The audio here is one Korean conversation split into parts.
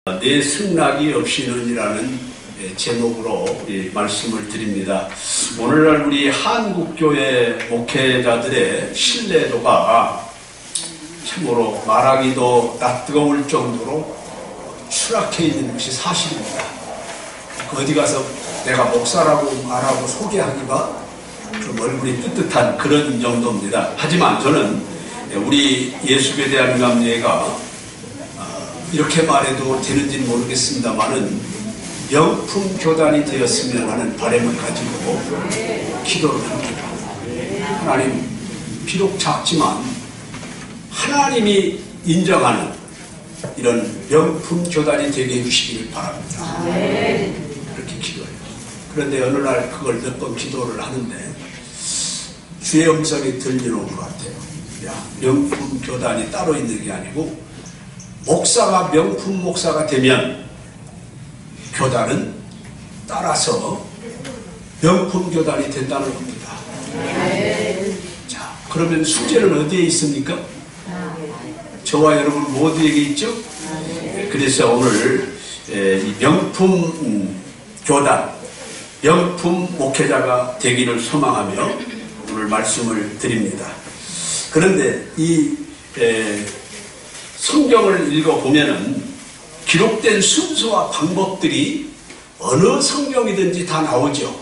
내 승낙이 없이는이라는 제목으로 말씀을 드립니다. 오늘날 우리 한국교회 목회자들의 신뢰도가 참으로 말하기도 낯뜨거울 정도로 추락해 있는 것이 사실입니다. 어디 가서 내가 목사라고 말하고 소개하기가 좀 얼굴이 뜨뜻한 그런 정도입니다. 하지만 저는 우리 예수교회 대한감리회가 이렇게 말해도 되는지는 모르겠습니다만은 명품 교단이 되었으면 하는 바람을 가지고 기도를 합니다. 하나님, 비록 작지만 하나님이 인정하는 이런 명품 교단이 되게 해주시기를 바랍니다. 그렇게 기도해요. 그런데 어느 날 그걸 몇 번 기도를 하는데 주의 음성이 들리는 것 같아요. 야, 명품 교단이 따로 있는 게 아니고 목사가 명품 목사가 되면 교단은 따라서 명품 교단이 된다는 겁니다. 자, 그러면 숙제는 어디에 있습니까? 저와 여러분 모두에게 있죠? 그래서 오늘 이 명품 교단, 명품 목회자가 되기를 소망하며 오늘 말씀을 드립니다. 그런데 이 성경을 읽어보면은 기록된 순서와 방법들이 어느 성경이든지 다 나오죠.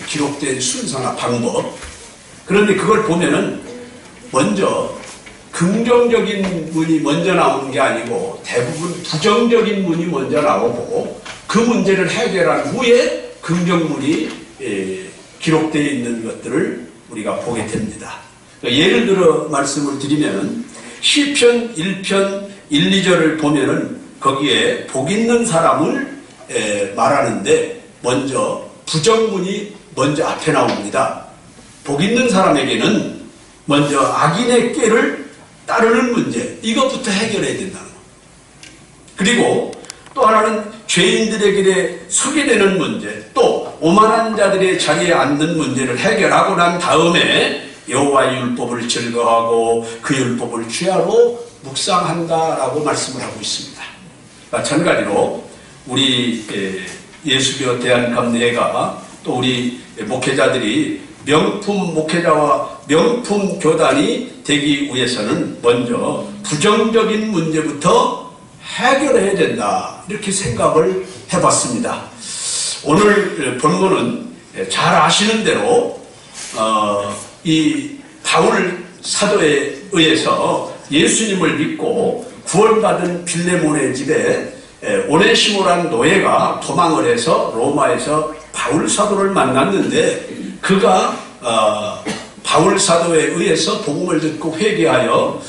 기록된 순서나 방법. 그런데 그걸 보면은 먼저 긍정적인 문이 먼저 나오는 게 아니고 대부분 부정적인 문이 먼저 나오고 그 문제를 해결한 후에 긍정문이 기록되어 있는 것들을 우리가 보게 됩니다. 예를 들어 말씀을 드리면은 시편 1편 1, 2절을 보면은 거기에 복 있는 사람을 말하는데 먼저 부정문이 먼저 앞에 나옵니다. 복 있는 사람에게는 먼저 악인의 꾀를 따르는 문제, 이것부터 해결해야 된다는 것. 그리고 또 하나는 죄인들에게 서게 되는 문제, 또 오만한 자들의 자리에 앉는 문제를 해결하고 난 다음에 여호와의 율법을 즐거워하고 그 율법을 주야로 묵상한다라고 말씀을 하고 있습니다. 마찬가지로 우리 예수교 대한감리회가 또 우리 목회자들이 명품 목회자와 명품 교단이 되기 위해서는 먼저 부정적인 문제부터 해결해야 된다, 이렇게 생각을 해봤습니다. 오늘 본문은 잘 아시는 대로 이 바울 사도에 의해서 예수님을 믿고 구원받은 빌레몬의 집에 오네시모라는 노예가 도망을 해서 로마에서 바울 사도를 만났는데 그가 바울 사도에 의해서 복음을 듣고 회개하여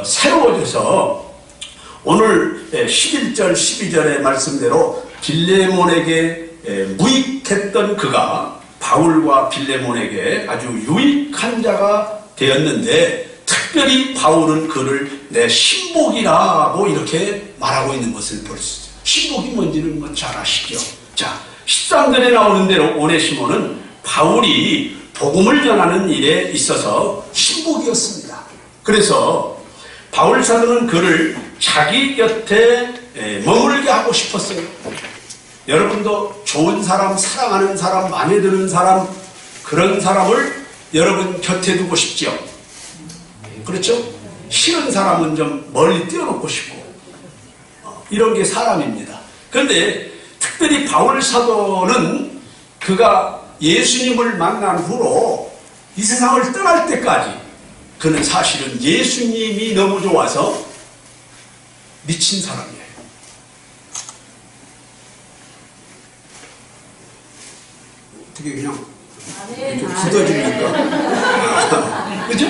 새로워져서 오늘 11절 12절의 말씀대로 빌레몬에게 무익했던 그가 바울과 빌레몬에게 아주 유익한 자가 되었는데 특별히 바울은 그를 내 신복이라고 이렇게 말하고 있는 것을 볼 수 있어요. 신복이 뭔지는 뭐 잘 아시죠? 자, 13절에 나오는 대로 오네시모는 바울이 복음을 전하는 일에 있어서 신복이었습니다. 그래서 바울 사도는 그를 자기 곁에 머물게 하고 싶었어요. 여러분도 좋은 사람, 사랑하는 사람, 마음에 드는 사람, 그런 사람을 여러분 곁에 두고 싶죠? 그렇죠? 싫은 사람은 좀 멀리 띄워놓고 싶고 이런 게 사람입니다. 그런데 특별히 바울 사도는 그가 예수님을 만난 후로 이 세상을 떠날 때까지 그는 사실은 예수님이 너무 좋아서 미친 사람이에요. 어떻게 그냥 좀 굳어집니까? 그죠?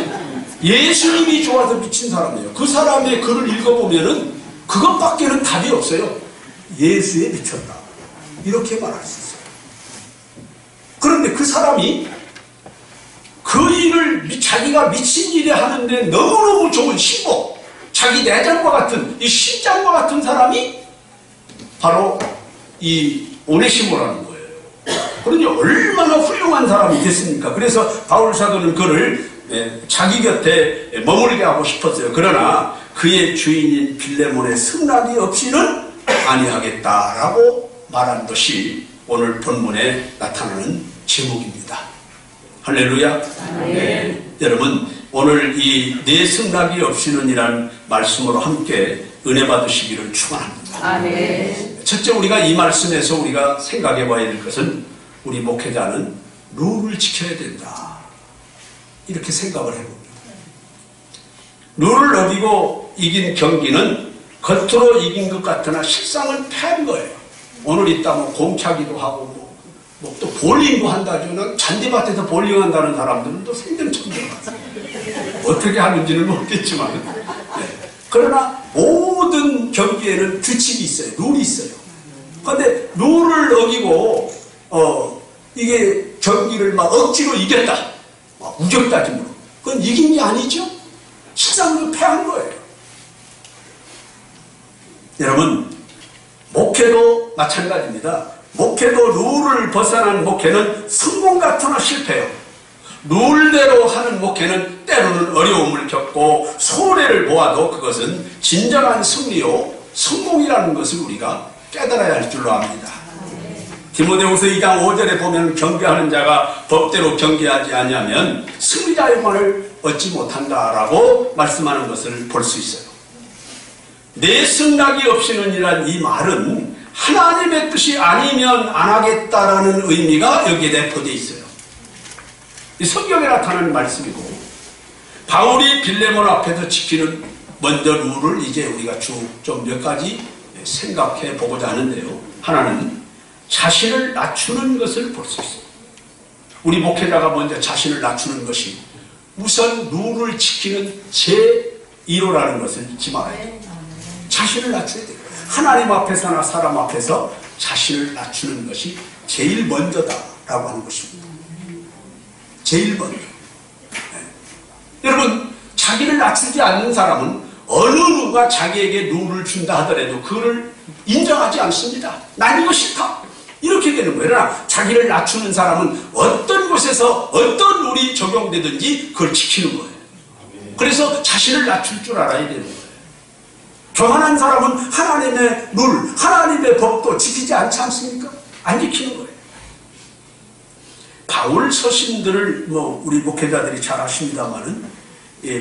예수님이 좋아서 미친 사람이에요. 그 사람의 글을 읽어보면은 그것밖에는 답이 없어요. 예수에 미쳤다, 이렇게 말할 수 있어요. 그런데 그 사람이 그 일을 자기가 미친 일에 하는데 너무너무 좋은 신복, 자기 내장과 같은 이 신장과 같은 사람이 바로 이 오네시모라는 거예요. 그러니 얼마나 훌륭한 사람이 됐습니까? 그래서 바울 사도는 그를 자기 곁에 머물게 하고 싶었어요. 그러나 그 그의 주인인 빌레몬의 승낙이 없이는 아니하겠다라고 말한 것이 오늘 본문에 나타나는 제목입니다. 할렐루야. 네. 여러분, 오늘 이 내 승낙이 없이는 이란 말씀으로 함께 은혜 받으시기를 축원합니다. 네. 첫째, 우리가 이 말씀에서 우리가 생각해 봐야 될 것은 우리 목회자는 룰을 지켜야 된다, 이렇게 생각을 해봅니다. 룰을 어기고 이긴 경기는 겉으로 이긴 것 같으나 실상은 패한 거예요. 오늘 이따 뭐 공차기도 하고 또 볼링도 한다죠. 잔디밭에서 볼링한다는 사람들은 또 생전처럼 어떻게 하는지는 모르겠지만, 네. 그러나 모든 경기에는 규칙이 있어요. 룰이 있어요. 그런데 룰을 어기고 이게 경기를 막 억지로 이겼다, 막 우격다짐으로, 그건 이긴 게 아니죠. 실상은 패한 거예요. 여러분, 목회도 마찬가지입니다. 목회도 룰을 벗어난 목회는 성공 같으나 실패해요. 룰대로 하는 목회는 때로는 어려움을 겪고 손해를 보아도 그것은 진정한 승리요 성공이라는 것을 우리가 깨달아야 할 줄로 압니다. 디모데후서 2장 5절에 보면 경계하는 자가 법대로 경계하지 아니하면 승리자의 관을 얻지 못한다라고 말씀하는 것을 볼 수 있어요. 내 승낙이 없이는 이란 이 말은 하나님의 뜻이 아니면 안 하겠다라는 의미가 여기에 내포되어 있어요. 이 성경에 나타나는 말씀이고, 바울이 빌레몬 앞에서 지키는 먼저 룰을 이제 우리가 쭉 좀 몇 가지 생각해 보고자 하는데요. 하나는 자신을 낮추는 것을 볼 수 있어요. 우리 목회자가 먼저 자신을 낮추는 것이 우선 룰을 지키는 제1호라는 것을 잊지 말아야 돼요. 자신을 낮춰야 돼요. 하나님 앞에서나 사람 앞에서 자신을 낮추는 것이 제일 먼저다라고 하는 것입니다. 제일 먼저. 네. 여러분, 자기를 낮추지 않는 사람은 어느 누가 자기에게 룰을 준다 하더라도 그를 인정하지 않습니다. 난 이거 싫다, 이렇게 되는 거예요. 그러나 자기를 낮추는 사람은 어떤 곳에서 어떤 룰이 적용되든지 그걸 지키는 거예요. 그래서 자신을 낮출 줄 알아야 되는 거예요. 교만한 사람은 하나님의 룰, 하나님의 법도 지키지 않지 않습니까? 안 지키는 거예요. 바울 서신들을 우리 목회자들이 잘 아십니다만은,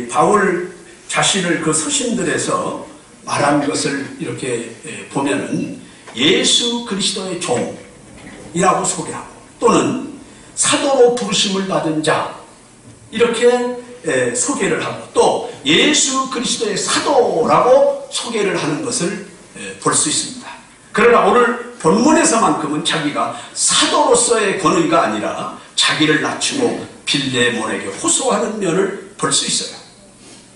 바울 자신을 그 서신들에서 말한 것을 이렇게 보면은 예수 그리스도의 종이라고 소개하고, 또는 사도로 부르심을 받은 자, 이렇게 소개를 하고, 또 예수 그리스도의 사도라고 소개를 하는 것을 볼 수 있습니다. 그러나 오늘 본문에서만큼은 자기가 사도로서의 권위가 아니라 자기를 낮추고 빌레몬에게 호소하는 면을 볼 수 있어요.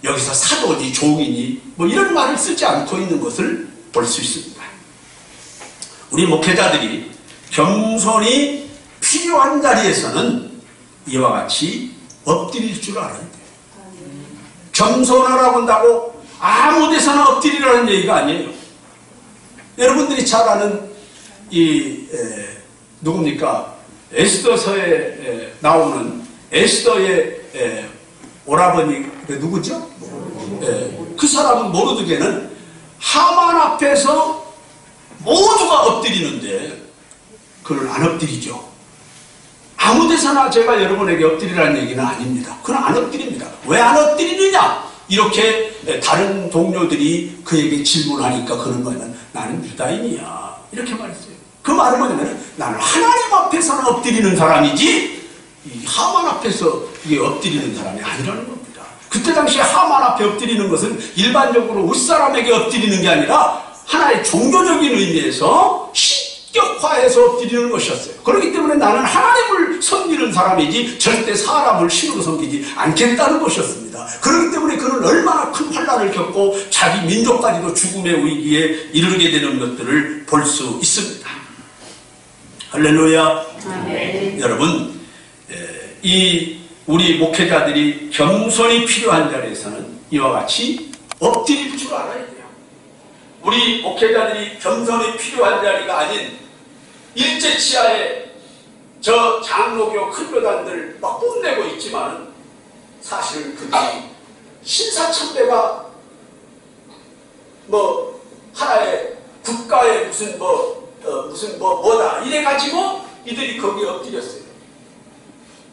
여기서 사도니 종이니 이런 말을 쓰지 않고 있는 것을 볼 수 있습니다. 우리 목회자들이 겸손이 필요한 자리에서는 이와 같이 엎드릴 줄 알아야 돼요. 겸손하라고 한다고 아무 데서나 엎드리라는 얘기가 아니에요. 여러분들이 잘 아는 누굽니까? 에스더서에 나오는 에스더의 오라버니 누구죠? 그 사람은 모르드게는 하만 앞에서 모두가 엎드리는데 그는 안 엎드리죠. 아무 데서나 제가 여러분에게 엎드리라는 얘기는 아닙니다. 그는 안 엎드립니다. 왜 안 엎드리느냐? 이렇게 다른 동료들이 그에게 질문하니까 그는 뭐냐면 나는 유다인이야, 이렇게 말했어요. 그 말은 뭐냐면 나는 하나님 앞에서는 엎드리는 사람이지 이 하만 앞에서 이게 엎드리는 사람이 아니라는 겁니다. 그때 당시에 하만 앞에 엎드리는 것은 일반적으로 윗사람에게 엎드리는 게 아니라 하나의 종교적인 의미에서 신격화해서 엎드리는 것이었어요. 그렇기 때문에 나는 하나님을 섬기는 사람이지 절대 사람을 신으로 섬기지 않겠다는 것이었습니다. 그렇기 때문에 그는 얼마나 큰 환난을 겪고 자기 민족까지도 죽음의 위기에 이르게 되는 것들을 볼 수 있습니다. 할렐루야. 아멘. 여러분, 우리 목회자들이 겸손이 필요한 자리에서는 이와 같이 엎드릴 줄 알아야 돼요. 우리 목회자들이 겸손이 필요한 자리가 아닌 일제치하에 저 장로교 큰 교단들 막 뽐내고 있지만 사실 그들이 신사참배가 뭐 하나의 국가의 뭐다 이래 가지고 이들이 거기에 엎드렸어요.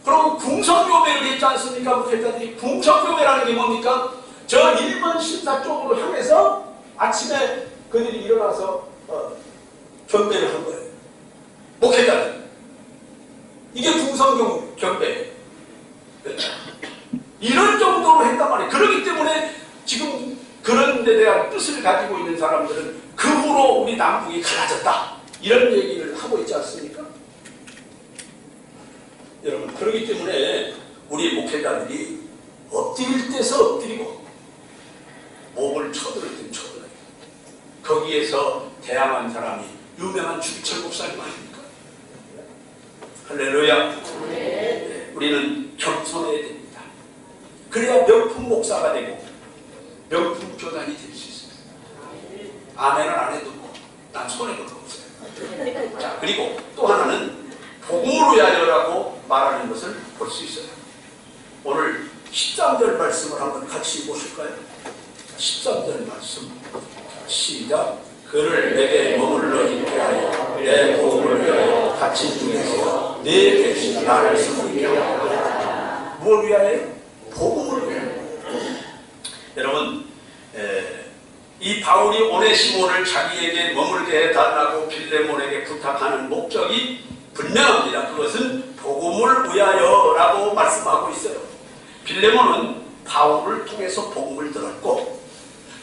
그리고 궁성교배를 했지 않습니까? 목회자들이. 궁성교배라는 게 뭡니까? 저 일본 신사 쪽으로 향해서 아침에 그들이 일어나서 경배를 한 거예요. 목회자들. 이게 궁성경배. 이런 정도로 했단 말이에요. 그렇기 때문에 지금 그런 데 대한 뜻을 가지고 있는 사람들은 그 후로 우리 남북이 갈라졌다. 이런 얘기를 하고 있지 않습니까? 여러분, 그렇기 때문에 우리 목회자들이 엎드릴 때서 엎드리고 목을 쳐들을 땐 쳐들어요. 거기에서 대항한 사람이 유명한 주기철 목사님 아닙니까? 할렐루야. 네, 우리는 겸손해야 됩니다. 그래야 명품 목사가 되고 명품 교단이 될 수 있습니다. 아멘은 안 해도 난 손해볼 거 없어요. 자, 그리고 또 하나는 복음을 위하여라고 말하는 것을 볼 수 있어요. 오늘 13절 말씀을 한번 같이 보실까요? 13절 말씀 시작. 그를 내게 머물러 있게 하여 내 복음을 위하여 갇힌 중에서 내 계신 나를 섬기게 하여. 무엇을 위하여? 복음을 위하여. 여러분, 이 바울이 오네시모를 자기에게 머물게 해달라고 빌레몬에게 부탁하는 목적이 분명합니다. 그것은 복음을 위하여라고 말씀하고 있어요. 빌레몬은 바울을 통해서 복음을 들었고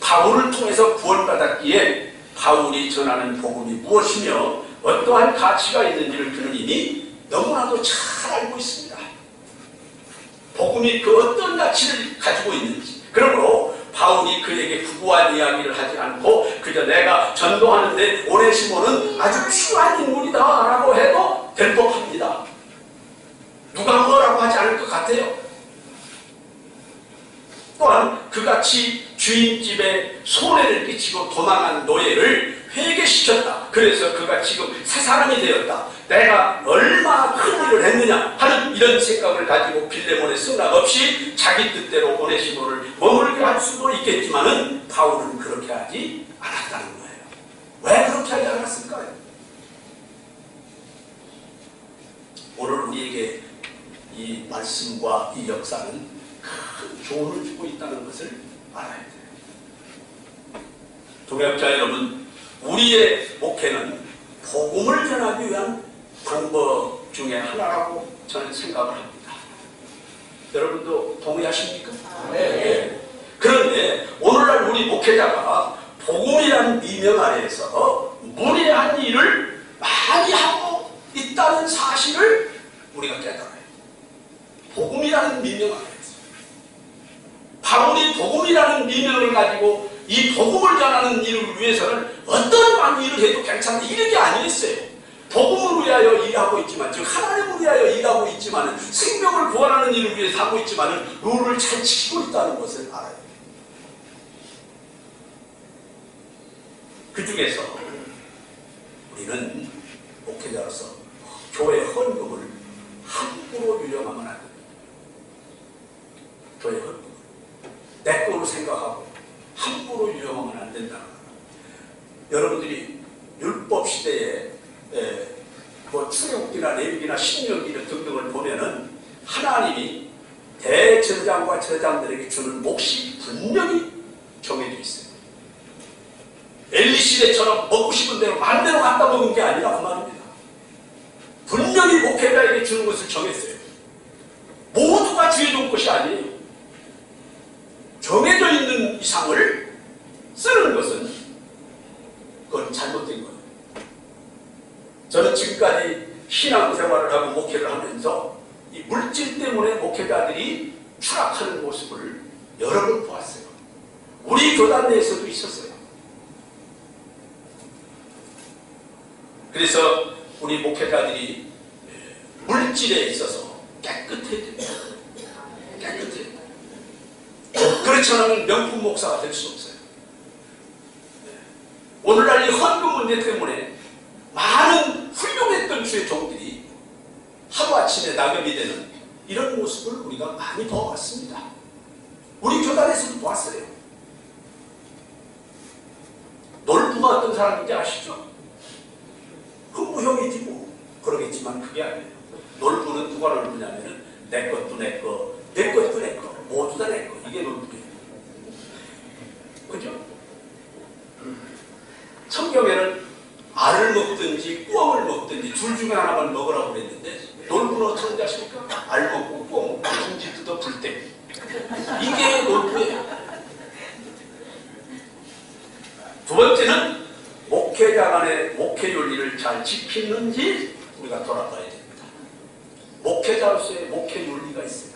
바울을 통해서 구원받았기에 바울이 전하는 복음이 무엇이며 어떠한 가치가 있는지를 그는 이미 너무나도 잘 알고 있습니다. 복음이 그 어떤 가치를 가지고 있는지. 그러므로 바울이 그에게 구구한 이야기를 하지 않고 그저 내가 전도하는데 오네시모는 아주 필요한 인물이다 라고 해도 될 법합니다. 누가 뭐라고 하지 않을 것 같아요. 또한 그같이 주인집에 손해를 끼치고 도망한 노예를 회개시켰다. 그래서 그가 지금 새 사람이 되었다. 내가 얼마나 큰 일을 했느냐 하는 이런 생각을 가지고 빌레몬의 승낙 없이 자기 뜻대로 오네시모를 머물게 할 수도 있겠지만은 바울은 그렇게 하지 않았다는 거예요. 왜 그렇게 하지 않았을까요? 오늘 우리에게 이 말씀과 이 역사는 큰 교훈을 주고 있다는 것을 알아야 돼요. 동역자 여러분, 우리의 목회는 복음을 전하기 위한 방법 중에 하나라고 저는 생각을 합니다. 여러분도 동의하십니까? 네. 그런데 오늘날 우리 목회자가 복음이라는 미명 아래에서 무례한 일을 많이 하고 있다는 사실을 우리가 깨달아요. 복음이라는 미명 아래에서. 바울이 복음이라는 미명을 가지고 이 복음을 전하는 일을 위해서는 어떤 많은 일을 해도 괜찮은 이런 게 아니었어요. 복음을 위하여 일하고 있지만, 즉 하나님을 위하여 일하고 있지만, 생명을 구원하는 일을 위해서 하고 있지만 룰을 잘 지키고 있다는 것을 알아요. 그 중에서 우리는 목회자로서 교회 헌금을 함부로 유용하면 안 됩니다. 교회 헌금을 내 거로 생각하고 함부로 유용하면 안 된다. 여러분들이 율법 시대에 출애굽기나 레위기나 신명기 등등을 보면은 하나님이 대제사장과 제사장들에게 주는 몫이 분명히 정해져 있어요. 엘리 시대처럼 먹고 싶은 대로 마음대로 갖다 먹는 게 아니라 그 말입니다. 분명히 목회자에게 주는 것을 정했어요. 모두가 주의종 것이 아니에요. 정해져 있는 이상을 쓰는 것은 그건 잘못된 거예요. 저는 지금까지 신앙생활을 하고 목회를 하면서 이 물질 때문에 목회자들이 추락하는 모습을 여러 번 보았어요. 우리 교단 내에서도 있었어요. 그래서 우리 목회자들이 물질에 있어서 깨끗해야 됩니다. 깨끗해야 됩니다. 그렇지 않으면 명품 목사가 될 수 없어요. 오늘날 이 헌금 문제 때문에 많은 훌륭했던 주의 종들이 하루아침에 낙엽이 되는 이런 모습을 우리가 많이 보았습니다. 우리 교단에서도 보았어요. 누가 어떤 사람인지 아시죠? 흥부형이지 뭐. 그러겠지만 그게 아니에요. 놀부는 누가 놀부냐면은 내 것도 내 거, 내 것도 내 거, 모두 다 내 거. 이게 놀부예요. 그죠? 성경에는 알을 먹든지 꾸엉을 먹든지 둘 중에 하나만 먹으라고 그랬는데 놀부는 어떻게 하십니까? 알 먹고 꾸엉 먹고 둥지 뜯어 불 때. 이게 놀부예요. 두 번째는 목회자 간의 목회 윤리를 잘 지키는지 우리가 돌아봐야 됩니다. 목회자로서의 목회 윤리가 있어요.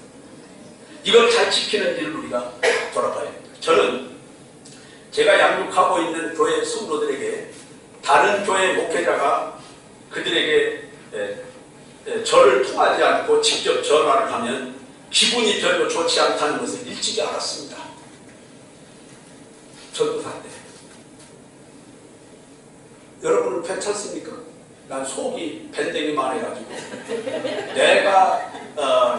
이걸 잘 지키는지를 우리가 돌아봐야 됩니다. 저는 제가 양육하고 있는 교회 성도들에게 다른 교회 목회자가 그들에게 저를 통하지 않고 직접 전화를 하면 기분이 별로 좋지 않다는 것을 일찍이 알았습니다. 전도사인데. 여러분은 괜찮습니까? 난 속이 밴댕이 많아가지고 내가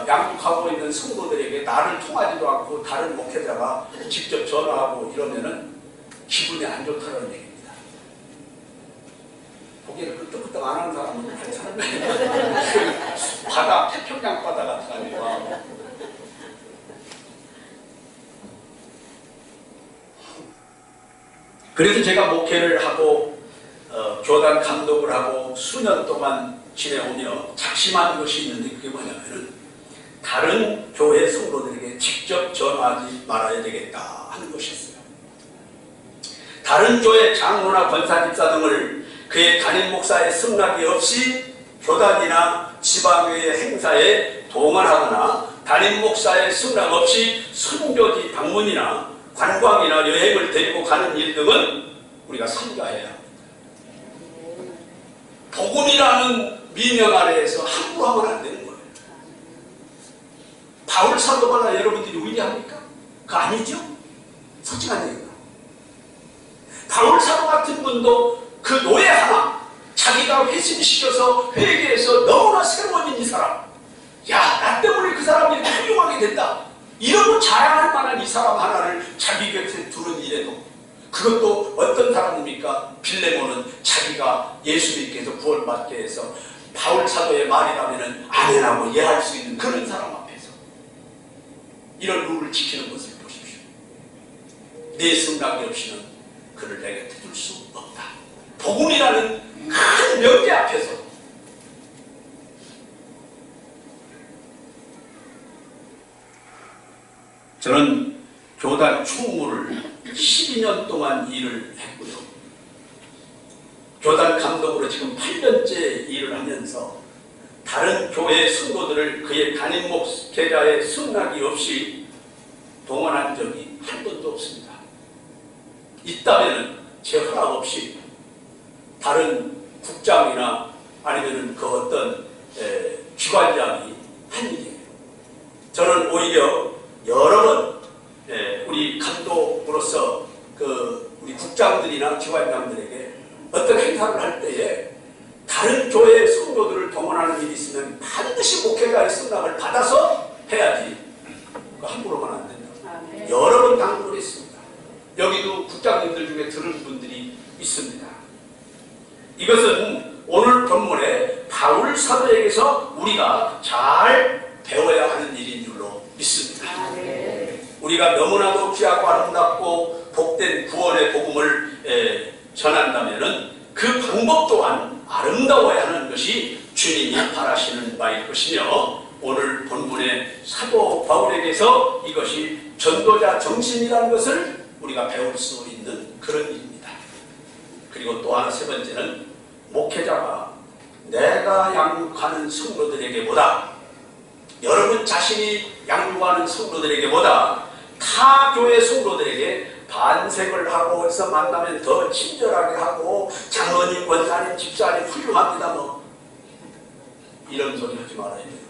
양육하고 있는 성도들에게 나를 통하지도 않고 다른 목회자가 직접 전화하고 이러면은 기분이 안 좋다는 얘기입니다. 고개를 끄떡끄떡 안 하는 사람은 괜찮은데 바다, 태평양 바다 같은 거 아니고. 그래서 제가 목회를 하고 교단 감독을 하고 수년 동안 지내오며 작심한 것이 있는데 그게 뭐냐면은 다른 교회 성도들에게 직접 전화하지 말아야 되겠다 하는 것이었어요. 다른 교회 장로나 권사 집사 등을 그의 담임 목사의 승낙이 없이 교단이나 지방교회 행사에 동원하거나 담임 목사의 승낙 없이 선교지 방문이나 관광이나 여행을 데리고 가는 일 등은 우리가 삼가해야 합니다. 복음이라는 미명 아래에서 함부로 하면 안 되는 거예요. 바울 사도가 여러분들이 위대합니까? 그거 아니죠? 솔직한 얘기가. 바울 사도 같은 분도 그 노예 하나 자기가 회심시켜서 회개해서 너무나 새로워진 이 사람, 야, 나 때문에 그 사람이 훌륭하게 된다 이러고 자랑할 만한 이 사람 하나를 자기 곁에 두는 일에도 그것도 어떤 사람입니까? 빌레몬은 자기가 예수 믿게 해서 구원받게 해서 바울 사도의 말이라면 아멘하고 이해할 수 있는 그런 사람 앞에서 이런 룰을 지키는 것을 보십시오. 내 생각이 없이는 그를 내 곁에 둘 수 없다. 복음이라는 큰 명제 앞에서 저는 교단 총무를 12년 동안 일을 했고요. 교단 감독으로 지금 8년째 일을 하면서 다른 교회 성도들을 그의 담임 목회자의 승낙이 없이 동원한 적이 한 번도 없습니다. 있다면 제 허락 없이 다른 국장이나 아니면 그 어떤 기관장이 한 일이에요. 저는 오히려 여러 번 우리 감독으로서 우리 국장들이나 기관장들에게 어떤 행사를 할 때에 다른 교회 성도들을 동원하는 일이 있으면 반드시 목회자의 승낙을 받아서 해야지. 함부로만 안 된다. 여러 번 당부를 했습니다. 여기도 국장님들 중에 들은 분들이 있습니다. 이것은 오늘 본문에 바울 사도에게서 우리가 잘 배워야 하는 일인 줄로 믿습니다. 우리가 너무나도 귀하고 아름답고 복된 구원의 복음을 전한다면 그 방법 또한 아름다워야 하는 것이 주님이 바라시는 바일 것이며 오늘 본문의 사도 바울에게서 이것이 전도자 정신이라는 것을 우리가 배울 수 있는 그런 일입니다. 그리고 또 하나 세 번째는 목회자가 내가 양육하는 성도들에게보다 여러분 자신이 양육하는 성도들에게보다 타 교회 성도들에게 반색을 하고 해서 만나면 더 친절하게 하고 장로님, 권사님, 집사님 훌륭합니다 뭐 이런 소리 하지 말아야 돼요.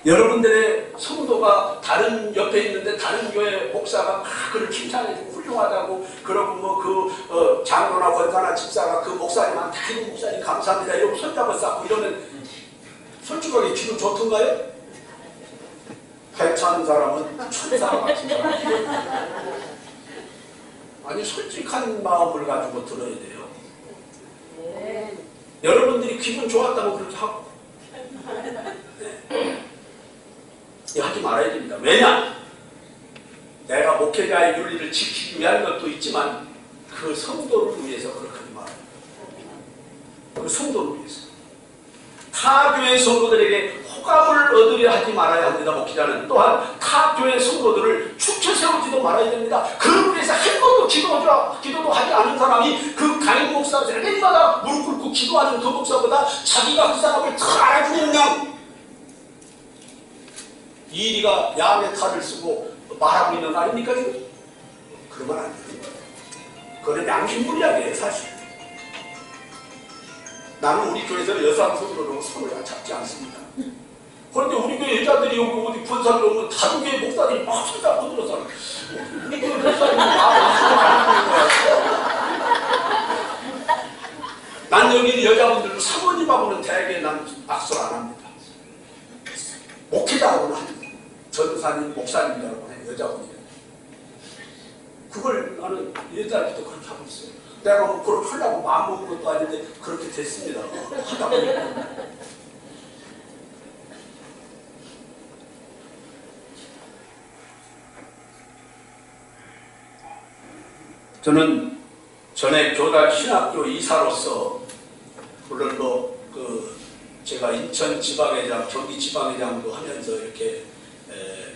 여러분들의 성도가 다른 옆에 있는데 다른 교회 목사가 그를 칭찬해주고 훌륭하다고 그러고 뭐 장로나 권사나 집사가 그 목사님한테 아이고 목사님 감사합니다 이러고 손잡아 쌓고 이러면 솔직하게 기분 좋던가요? 괜찮은 사람은 천사가 같은 사람. 아니 솔직한 마음을 가지고 들어야 돼요. 여러분들이 기분 좋았다고 그렇게 하고 하지 말아야 됩니다. 왜냐? 내가 목회자의 윤리를 지키기 위한 것도 있지만 그 성도를 위해서 그렇게 하지 말아요. 그 성도를 위해서. 타 교회 성도들에게 호감을 얻으려 하지 말아야 합니다. 목회자는 또한 타 교회 성도들을 축쳐 세우지도 말아야 됩니다. 그를 위해서 한 번도 기도도 하지 않은 사람이 그 강인 목사가 매일마다 무릎 꿇고 기도하는 그 목사보다 자기가 그 사람을 더 알아주는 양 이리가 양의 탈을 쓰고 말하고 있는 거 아닙니까 지금? 그러면 안 되는 거예요. 그건 양심불량이에요 사실. 나는 우리 교회에서 여성 성도로 손을 잡지 않습니다. 그런데 우리 교회 여자들이 여기 어디 권사를 오면 다른 교회 목사들이 막 손잡 건드려서 우리 교회 목사님이 안 난 여기 여자분들도 사모님하고는 대개 난 악수를 안 합니다. 목회자하고는 합니다. 전도사님, 목사님이라고 해요. 여자분이. 그걸 나는 여자들도 그렇게 하고 있어요. 내가 뭐 그걸 하려고 마음먹은 것도 아닌데 그렇게 됐습니다. 하다 보니까. 저는 전에 교단 신학교 이사로서 물론 제가 인천 지방회장, 경기 지방회장도 하면서 이렇게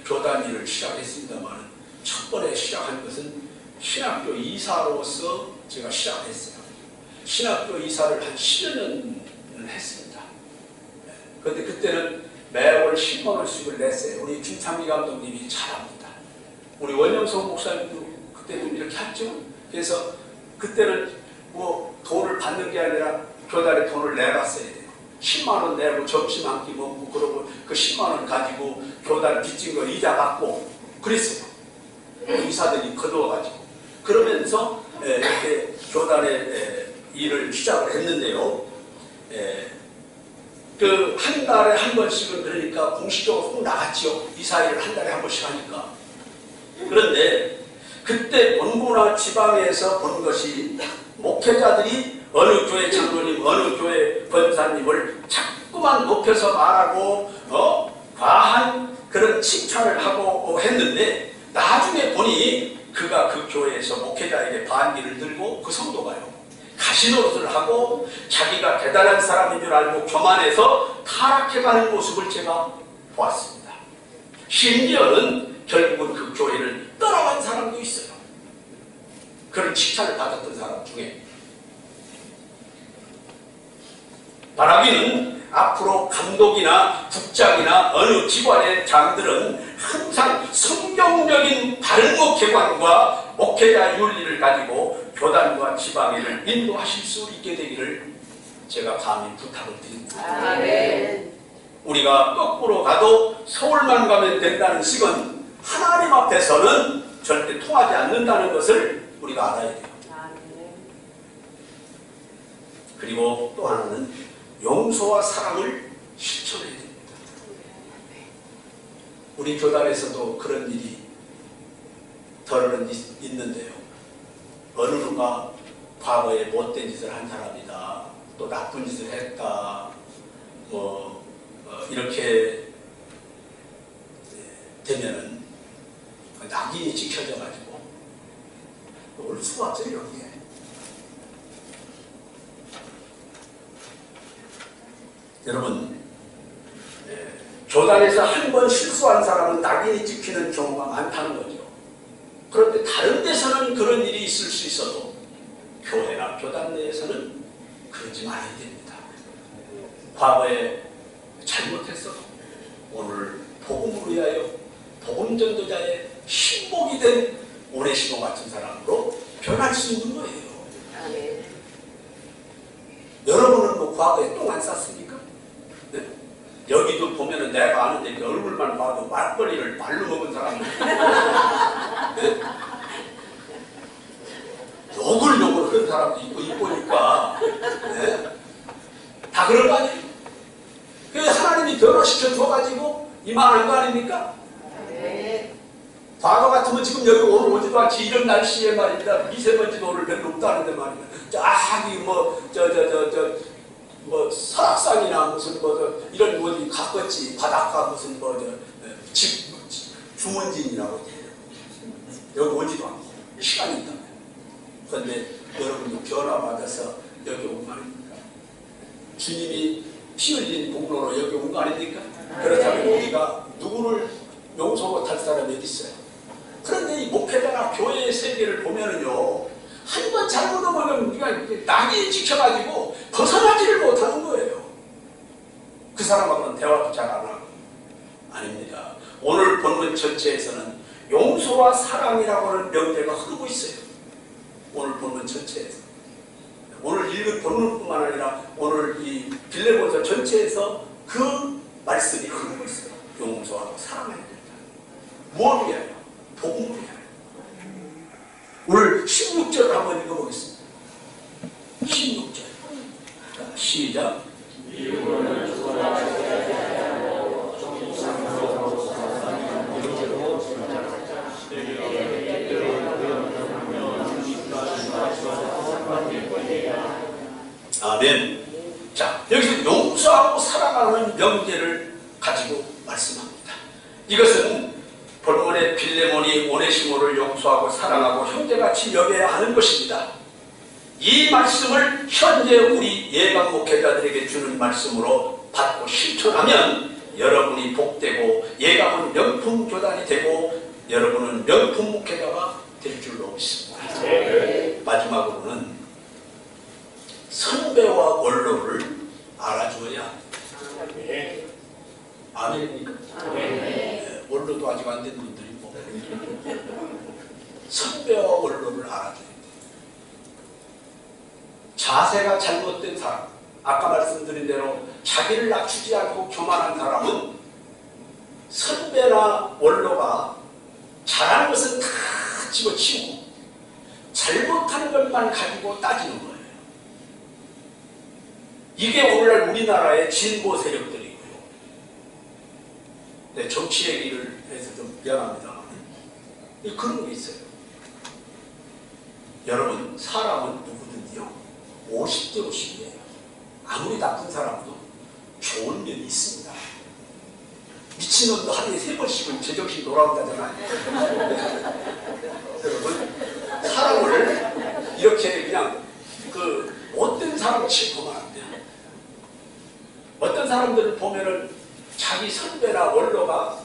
교단 일을 시작했습니다만 첫 번에 시작한 것은 신학교 이사로서 제가 시작했어요. 신학교 이사를 한 10여 년을 했습니다. 그런데 그때는 매월 10만 원씩을 냈어요. 우리 김창기 감독님이 잘합니다. 우리 원영석 목사님도 그때 좀 이렇게 했죠. 그래서 그때는 뭐 돈을 받는 게 아니라 교단에 돈을 내갔어야 돼요. 10만 원 내고 점심 한 끼 먹고 그러고 그 10만 원 가지고 교단 빚진 거 이자 받고 그랬어요. 이사들이 거두어가지고 그러면서 이렇게 교단의 일을 시작을 했는데요. 그 한 달에 한 번씩은 그러니까 공식적으로 꼭 나갔죠. 이사일을 한 달에 한 번씩 하니까. 그런데 그때 본부나 지방에서 본 것이 목회자들이 어느 교회 장로님, 어느 교회 권사님을 자꾸만 높여서 말하고 과한 그런 칭찬을 하고 했는데 나중에 보니 그가 그 교회에서 목회자에게 반기를 들고 그 성도가요. 가시노릇을 하고 자기가 대단한 사람인 줄 알고 교만해서 타락해가는 모습을 제가 보았습니다. 심지어는 결국은 그 교회를 떠나간 사람도 있어요. 그런 칭찬을 받았던 사람 중에. 바라기는 앞으로 감독이나 국장이나 어느 기관의 장들은 항상 성경적인 바른 목회관과 목회자 윤리를 가지고 교단과 지방회를 인도하실 수 있게 되기를 제가 감히 부탁을 드립니다. 아멘. 우리가 거꾸로 가도 서울만 가면 된다는 식은 하나님 앞에서는 절대 통하지 않는다는 것을 우리가 알아야 돼요. 아멘. 그리고 또 하나는 용서와 사랑을 실천해야 됩니다. 우리 교단에서도 그런 일이 덜어는 있는데요. 어느 누가 과거에 못된 짓을 한 사람이다, 또 나쁜 짓을 했다, 이렇게 되면은 낙인이 찍혀져가지고 올 수가 없어요 여기에. 여러분, 교단에서 한 번 실수한 사람은 낙인이 찍히는 경우가 많다는 거죠. 그런데 다른 데서는 그런 일이 있을 수 있어도 교회나 교단 내에서는 그러지 말아야 됩니다. 과거에 잘못했어도 오늘 복음을 위하여 복음 전도자의 신복이 된 오네시모 같은 사람으로 변할 수 있는 거예요. 아멘. 여러분은 뭐 과거에 똥 안 쌌습니까? 네? 여기도 보면은 내가 아는데 그 얼굴만 봐도 막걸리를 발로 먹은 사람들. 네? 욕을 하는 사람도 있고 이쁘니까. 네? 다 그런 거 아니에요? 그래서 하나님이 변화시켜 줘가지고 이만한 거 아닙니까? 네. 과거 같으면 지금 여기 오늘 오지도 않지. 이런 날씨에 말입니다. 미세먼지도 오늘 별로 없다는데 말이야. 저기 뭐 설악산이나 무슨 이런 어디 가깝지 바닷가 무슨 집 주문진이라고 여기 오지도 않고 시간이 있다면. 그런데 여러분도 변화받아서 여기 온 거 아닙니까? 주님이 피 흘린 공로로 여기 온 거 아닙니까? 그렇다면 우리가 누구를 용서 못할 사람이 어디 있어요? 그런데 이 목회자나 교회의 세계를 보면은요, 한 번 잘못하면 우리가 낙이 지켜가지고 벗어나지를 못하는 거예요. 그 사람하고는 대화도 잘 안 하고. 아닙니다. 오늘 본문 전체에서는 용서와 사랑이라고 하는 명제가 흐르고 있어요. 오늘 본문 전체에서. 오늘 읽은 본문뿐만 아니라 오늘 이 빌레몬서 전체에서 그 말씀이 흐르고 있어요. 용서하고 사랑해야 된다. 무엇을 위하여? 복음을 위하여. 오늘 16절 한번 읽어보겠습니다. 16절. 자, 시작. 아멘. 자, 여기서 용서하고 사랑하는 명제를 가지고 말씀합니다. 이것은 본문의 빌레몬이 오네시모를 용서하고 사랑하고 형제같이 여겨야 하는 것입니다. 이 말씀을 현재 우리 예방 목회자들에게 주는 말씀으로 받고 실천하면 여러분이 복되고 예감은 명품 교단이 되고 여러분은 명품 목회자가 될 줄로 믿습니다. 네. 마지막으로는 선배와 원로를 알아줘야 네. 아멘입니까? 네. 원로도 아직 안 된 분들이 뭐 선배와 원로를 알아줘야 돼. 자세가 잘못된 사람, 아까 말씀드린 대로 자기를 낮추지 않고 교만한 사람은 선배나 원로가 잘하는 것은 다 집어치우고 잘못하는 것만 가지고 따지는 거예요. 이게 오늘날 우리나라의 진보 세력들이고요. 네, 정치 얘기를 해서 좀 미안합니다. 그런 게 있어요. 여러분, 사람은 누구든지요 50대 50이에요. 아무리 나쁜 사람도 좋은 면이 있습니다. 미친놈도 하루에 3번씩은 제정신 돌아온다잖아요. 여러분, 사람을 이렇게 그냥 못된 사람을 취급하면 안 돼요. 어떤 사람들을 보면은 자기 선배나 원로가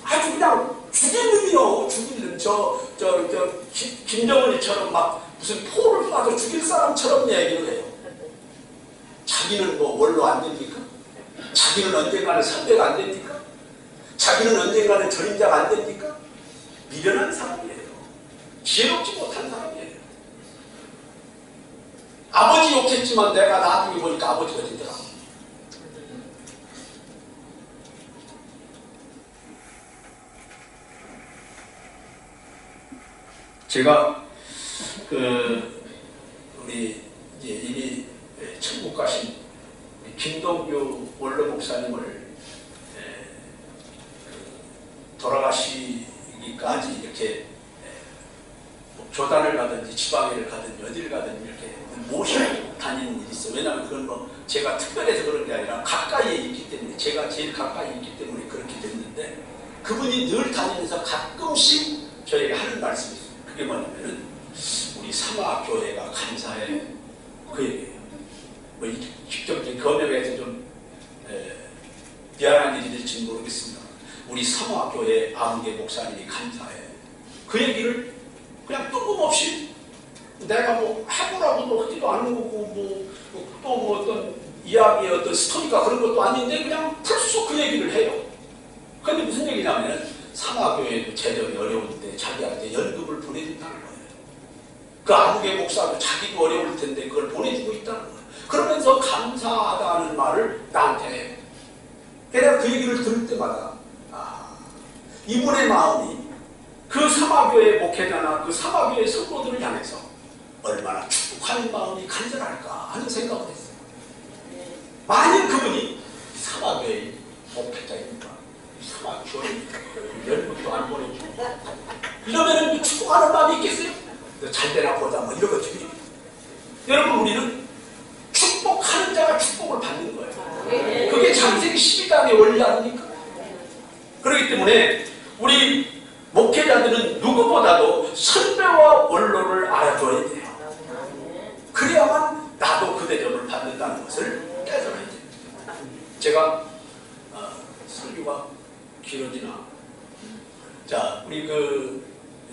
아주 그냥 죽일 놈이요. 죽일 놈. 김정은이처럼 막 무슨 포를 쏴서 죽일 사람처럼 얘기를 해요. 자기는 뭐 원로 안 됩니까? 자기는 언젠가는 선배가 안 됩니까? 자기는 언젠가는 전임자가 안 됩니까? 미련한 사람이에요. 지혜롭지 못한 사람이에요. 아버지 욕했지만 내가 나중에 보니까 아버지가 되더라. 제가 우리 이제 이미 천국 가신 김동규 원로 목사님을 돌아가시기까지 이렇게 교단을 가든지 지방회를 가든지 어디를 가든지 이렇게 모시고 다니는 일이 있어요. 왜냐하면 그건 뭐 제가 특별해서 그런 게 아니라 가까이에 있기 때문에, 제가 제일 가까이 있기 때문에 그렇게 됐는데, 그분이 늘 다니면서 가끔씩 저에게 하는 말씀이 있어요. 그게 뭐냐면은 우리 삼화교회가 감사해, 그 얘기예요. 뭐 직접 검역해서 좀 미안한 일이 될지는 모르겠습니다. 우리 삼화교회 아무개 목사님이 감사해, 그 얘기를 그냥 뜬금없이 내가 뭐 해보라고도 하지도 않은 거고 또 뭐 어떤 이야기의 어떤 스토리가 그런 것도 아닌데 그냥 풀쑥 그 얘기를 해요. 근데 무슨 얘기냐면 삼화교회도 재정이 어려울 때 자기한테 연금을 보내준다는 거예요. 그 아무개 목사도 자기도 어려울 텐데 그걸 보내주고 있다는 거예요. 그러면서 감사하다는 말을 나한테 해요. 내가 그 얘기를 들을 때마다 이분의 마음이 그 삼화교회 목회자나 그 삼화교회 성도들을 향해서 얼마나 축복하는 마음이 간절할까 하는 생각을 했어요. 만약 그분이 삼화교회 목회자입니까? 삼화교회 연금도 안 보내주고 이러면은 축복하는 마음이 있겠어요? 잘 되나 보자 뭐 이런 것들이. 여러분 우리는 축복하는 자가 축복을 받는 거예요. 그게 창세기 12장의 원리 아닙니까? 그렇기 때문에 우리 목회자들은 누구보다도 선배와 원로를 알아줘야 돼요. 그래야만 나도 그 대접을 받는다는 것을 깨달아야 됩니다. 제가 설교가 길어지나? 자, 우리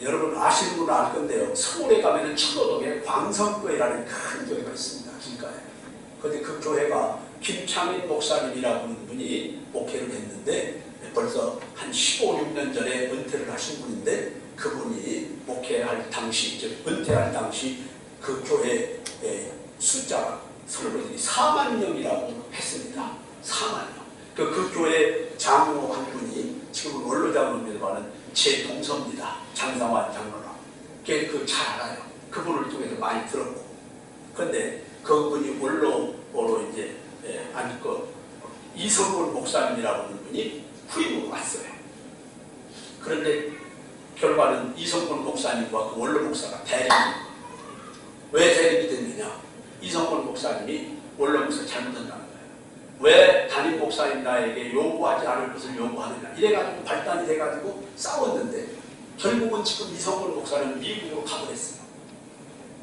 여러분 아시는 분은 알 건데요. 서울에 가면은 천호동에 광성교회라는 큰 교회가 있습니다. 길가에. 근데 그 교회가 김창인 목사님이라고 하는 분이 목회를 했는데 벌써 한 15, 16년 전에 은퇴를 하신 분인데 그분이 목회할 당시, 은퇴할 당시 그 교회 숫자가 성도들이 4만 명이라고 했습니다. 4만 명. 그 교회 장로 한 분이 지금은 원로장로님을 하는 제 동서입니다. 장상환 장로라고. 그 잘 알아요. 그분을 통해서 많이 들었고. 그런데 그분이 원로로 이제 이성곤 목사님이라고 하는 분이 후임으로 왔어요. 그런데 결과는 이성곤 목사님과 그 원로 목사가 대립입니다. 왜 대립이 됐느냐? 이성곤 목사님이 원로 목사 잘못한다는 거예요. 왜 담임 목사님 나에게 요구하지 않을 것을 요구하느냐? 이래가지고 발단이 돼가지고 싸웠는데 결국은 지금 이성곤 목사는 미국으로 가버렸어요.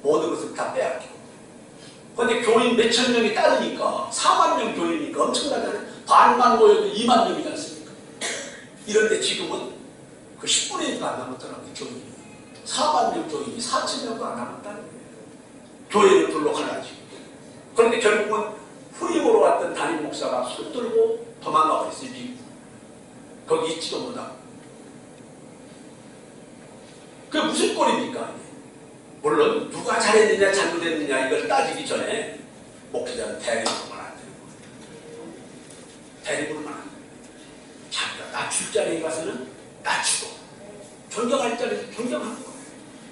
모든 것을 다 빼앗기고. 그런데 교인 몇천 명이 따르니까 4만 명 교인이니까 엄청나잖아요. 반만 모여도 2만 명이지 않습니까? 이런데 지금은 그 10분의 1도 안 남았더라고요. 교인이. 4만 명 교인이 4천 명도 안 남았다는 거예요. 교회를 둘러가야지. 그런데 결국은 후임으로 왔던 담임 목사가 손 들고 도망가 버렸어요. 미국. 거기 있지도 못하고. 그게 무슨 꼴입니까? 물론 누가 잘했느냐 잘못했느냐 이걸 따지기 전에 목회자는 대립을 하면 안 되는 거예요. 대립을 하면 안 돼요. 자기가 낮출 자리에 가서는 낮추고 존경할 자리에서 존경하는 거예요.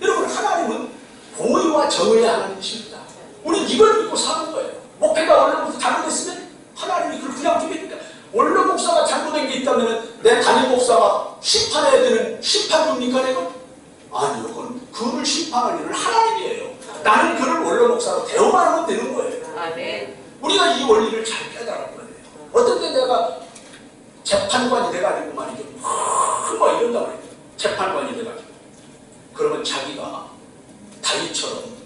여러분 하나님은 공의와 정의의 하나님이십니다. 우리는 이걸 믿고 사는 거예요. 목회가 원로 목사 잘못했으면 하나님이 그걸 그냥 주겠니까? 원로 목사가 잘못된 게 있다면 내 담임 목사가 심판해야 되는 심판입니까 내가? 아니요. 그걸 심판할 일은 하나님이에요. 나는 그를 원로 목사로 대우하면 되는 거예요. 아멘. 우리가 이 원리를 잘 깨달아야 돼요. 어떤 때 내가 재판관이 돼가지고 말이죠. 막 이런다 말이죠. 재판관이 돼가지고. 그러면 자기가 다윗처럼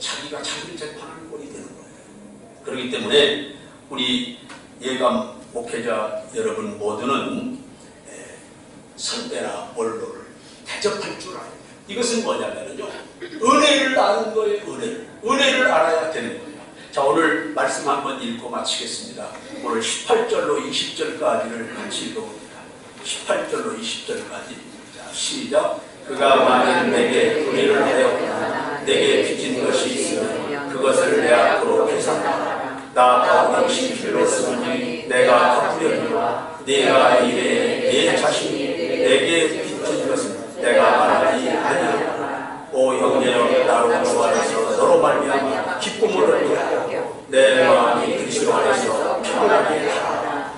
자기가 자기를 재판하는 꼴이 되는 거예요. 그렇기 때문에 우리 예감 목회자 여러분 모두는 선배나 원로를 대접할 줄 알아요. 이것은 뭐냐면요. 은혜를 아는 거예요. 은혜를 알아야 되는 거예요. 자, 오늘 말씀 한번 읽고 마치겠습니다. 오늘 18절로 20절까지를 같이 읽어봅니다. 18절로 20절까지. 자, 시작. 그가 만일 내게 은혜를 하여 내게 빚진 것이 있으면 그것을 내 앞으로 회상하라. 나 바울이 시필로 쓰니 내가 갚으려니와 네가 이래 네 자신이 내게 빚진 것은 내가 말하지 아니하노라. 오 형제여, 나로 주 안에서 너로 말미암아 기쁨을 얻게 하고 내 마음이 그리스도 안에서 평안하게 하라.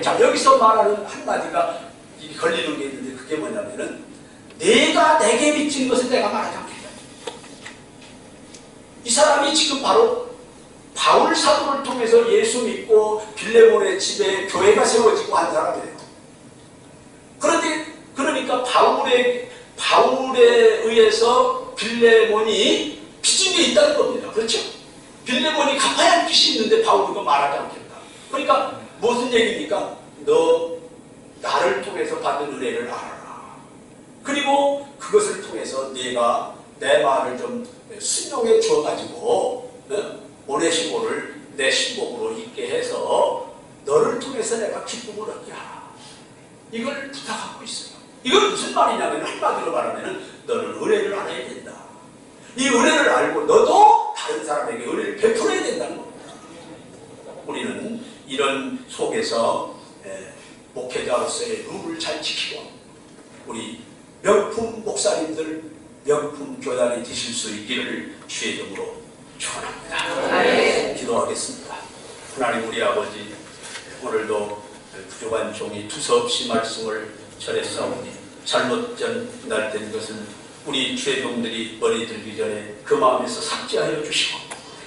자, 여기서 말하는 한마디가 걸리는 게 있는데 그게 뭐냐면은 내가 내게 빚진 것을 내가 말하지 않겠다. 이 사람이 지금 바로 바울 사도를 통해서 예수 믿고 빌레몬의 집에 교회가 세워지고 한 사람이에요. 그러니까 바울에 의해서 빌레몬이 빚진 게 있다는 겁니다. 그렇죠? 빌레몬이 갚아야 할 빚이 있는데 바울이가 말하지 않겠다. 그러니까 무슨 얘기입니까? 너 나를 통해서 받은 은혜를 알아라. 그리고 그것을 통해서 네가 내 말을 좀 순종해 주어가지고 오네시모를 내 신복으로 있게 해서 너를 통해서 내가 기쁨을 얻게 하라. 이걸 부탁하고 있어요. 이건 무슨 말이냐면 한마디로 말하면 너는 은혜를 알아야 된다. 이 은혜를 알고 너도 다른 사람에게 은혜를 베풀어야 된다는 겁니다. 우리는 이런 속에서 목회자로서의 룰을 잘 지키고 우리 명품 목사님들, 명품 교단이 되실 수 있기를 주의 이름으로 축원합니다. 기도하겠습니다. 하나님 우리 아버지, 오늘도 부족한 종이 두서없이 말씀을 전했사오니 잘못 전달된 것은 우리 죄동들이 머리 들기 전에 그 마음에서 삭제하여 주시고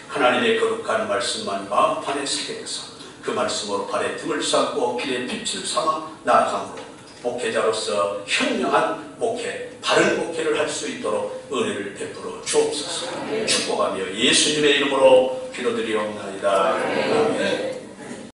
하나님의 거룩한 말씀만 마음판에 새겨서 그 말씀으로 발에 등을 쌓고 길에 빛을 삼아 나아감으로 목회자로서 현명한 목회, 바른 목회를 할 수 있도록 은혜를 베풀어 주옵소서. 축복하며 예수님의 이름으로 기도드리옵나이다. 아멘.